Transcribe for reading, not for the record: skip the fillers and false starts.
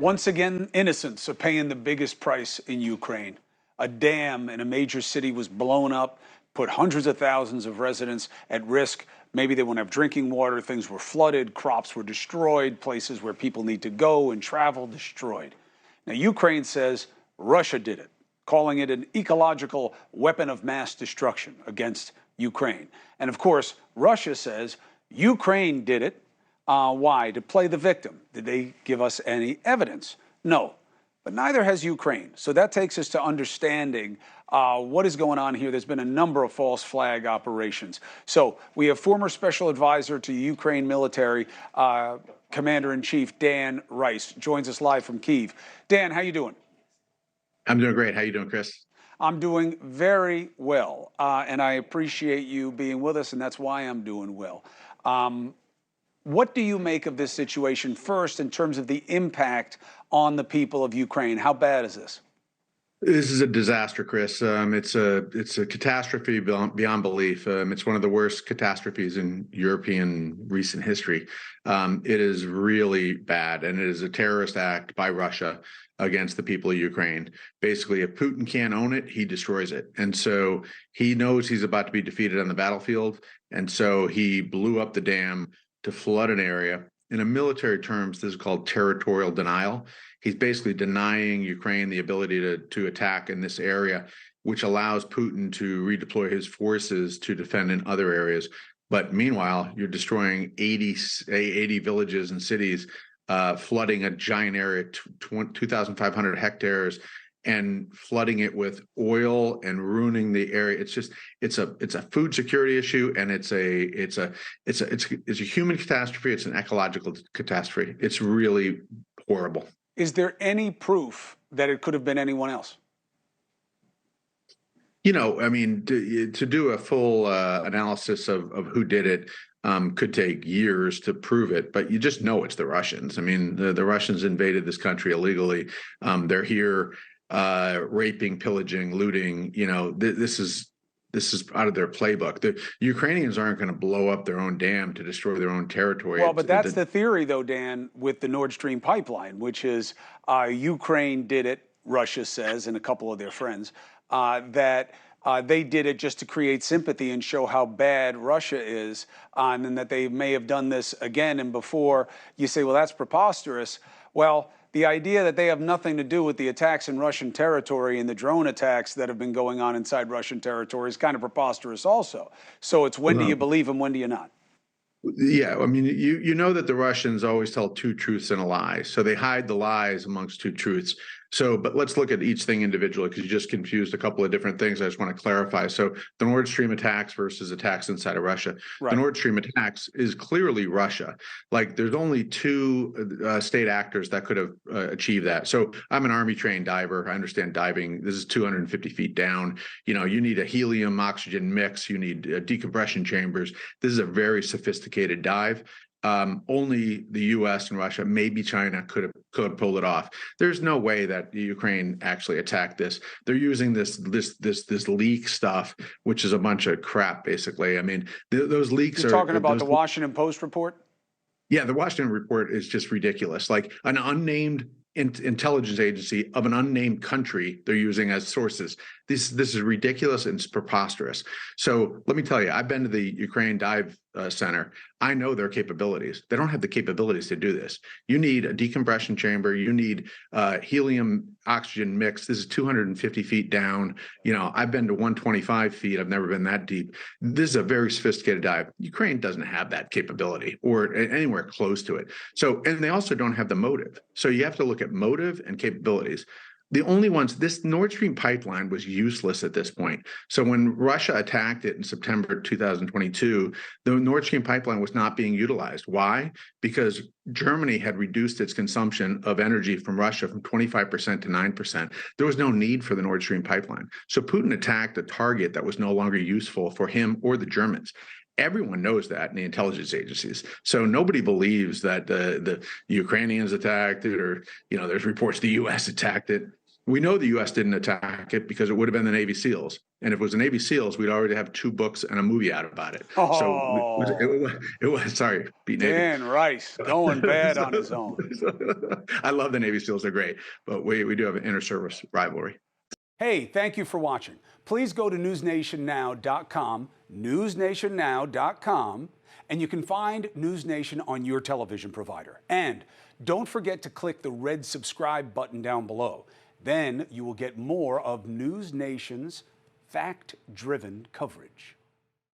Once again, innocents are paying the biggest price in Ukraine. A dam in a major city was blown up, put hundreds of thousands of residents at risk. Maybe they won't have drinking water. Things were flooded, crops were destroyed, places where people need to go and travel destroyed. Now, Ukraine says Russia did it, calling it an ecological weapon of mass destruction against Ukraine. And of course, Russia says Ukraine did it. Why? To play the victim. Did they give us any evidence? No, but neither has Ukraine. So that takes us to understanding what is going on here. There's been a number of false flag operations. So we have former special advisor to Ukraine military, Commander-in-Chief Dan Rice, joins us live from Kyiv. Dan, how you doing? I'm doing great. How you doing, Chris? I'm doing very well, and I appreciate you being with us, and that's why I'm doing well. What do you make of this situation first in terms of the impact on the people of Ukraine? How bad is this? This is a disaster, Chris. It's a catastrophe beyond belief. It's one of the worst catastrophes in European recent history. It is really bad, and it is a terrorist act by Russia against the people of Ukraine. Basically, if Putin can't own it, he destroys it. And so he knows he's about to be defeated on the battlefield, and so he blew up the dam to flood an area. In military terms, this is called territorial denial. He's basically denying Ukraine the ability to attack in this area, which allows Putin to redeploy his forces to defend in other areas. But meanwhile, you're destroying 80 villages and cities, flooding a giant area, 2,500 hectares, and flooding it with oil and ruining the area. It's a food security issue, and it's a human catastrophe. It's an ecological catastrophe. It's really horrible. Is there any proof that it could have been anyone else? I mean, to do a full analysis of who did it could take years to prove it, but you just know it's the Russians. I mean, the Russians invaded this country illegally. They're here raping, pillaging, looting. This is out of their playbook. The Ukrainians aren't going to blow up their own dam to destroy their own territory. Well, but that's the theory, though, Dan, with the Nord Stream pipeline, which is Ukraine did it, Russia says, and a couple of their friends, that they did it just to create sympathy and show how bad Russia is, and that they may have done this again and before. You say, well, that's preposterous. Well, the idea that they have nothing to do with the attacks in Russian territory and the drone attacks that have been going on inside Russian territory is kind of preposterous also. So it's when do you believe them, when do you not? Yeah, I mean, you know that the Russians always tell two truths and a lie. So they hide the lies amongst two truths. But let's look at each thing individually, because you just confused a couple of different things. I just want to clarify. So the Nord Stream attacks versus attacks inside of Russia. Right. The Nord Stream attacks is clearly Russia. Like, there's only two state actors that could have achieved that. So I'm an Army trained diver. I understand diving. This is 250 feet down. You need a helium oxygen mix. You need decompression chambers. This is a very sophisticated dive. Only the U.S. and Russia, maybe China, could have pulled it off. There's no way that Ukraine actually attacked this. They're using this leak stuff, which is a bunch of crap, basically. I mean, those leaks You're talking about the Washington Post report? Yeah, the Washington report is just ridiculous. Like, an unnamed intelligence agency of an unnamed country they're using as sources. This is ridiculous, and it's preposterous. So let me tell you, I've been to the Ukraine Dive Center. I know their capabilities. They don't have the capabilities to do this. You need a decompression chamber. You need helium oxygen mix. This is 250 feet down. I've been to 125 feet. I've never been that deep. This is a very sophisticated dive. Ukraine doesn't have that capability or anywhere close to it. So, and they also don't have the motive. So you have to look at motive and capabilities. The only ones, this Nord Stream pipeline was useless at this point. So when Russia attacked it in September 2022, the Nord Stream pipeline was not being utilized. Why? Because Germany had reduced its consumption of energy from Russia from 25% to 9%. There was no need for the Nord Stream pipeline. So Putin attacked a target that was no longer useful for him or the Germans. Everyone knows that in the intelligence agencies. So nobody believes that the Ukrainians attacked it, or there's reports the U.S. attacked it. We know the U.S. didn't attack it because it would have been the Navy SEALs. And if it was the Navy SEAls, we'd already have 2 books and a movie out about it. So Oh, it was sorry, beat Navy. Dan Rice going bad on his own. I love the Navy SEALs. They're great. But we do have an inter-service rivalry. Hey, thank you for watching. Please go to newsnationnow.com, newsnationnow.com, and you can find NewsNation on your television provider. And don't forget to click the red subscribe button down below. Then you will get more of NewsNation's fact-driven coverage.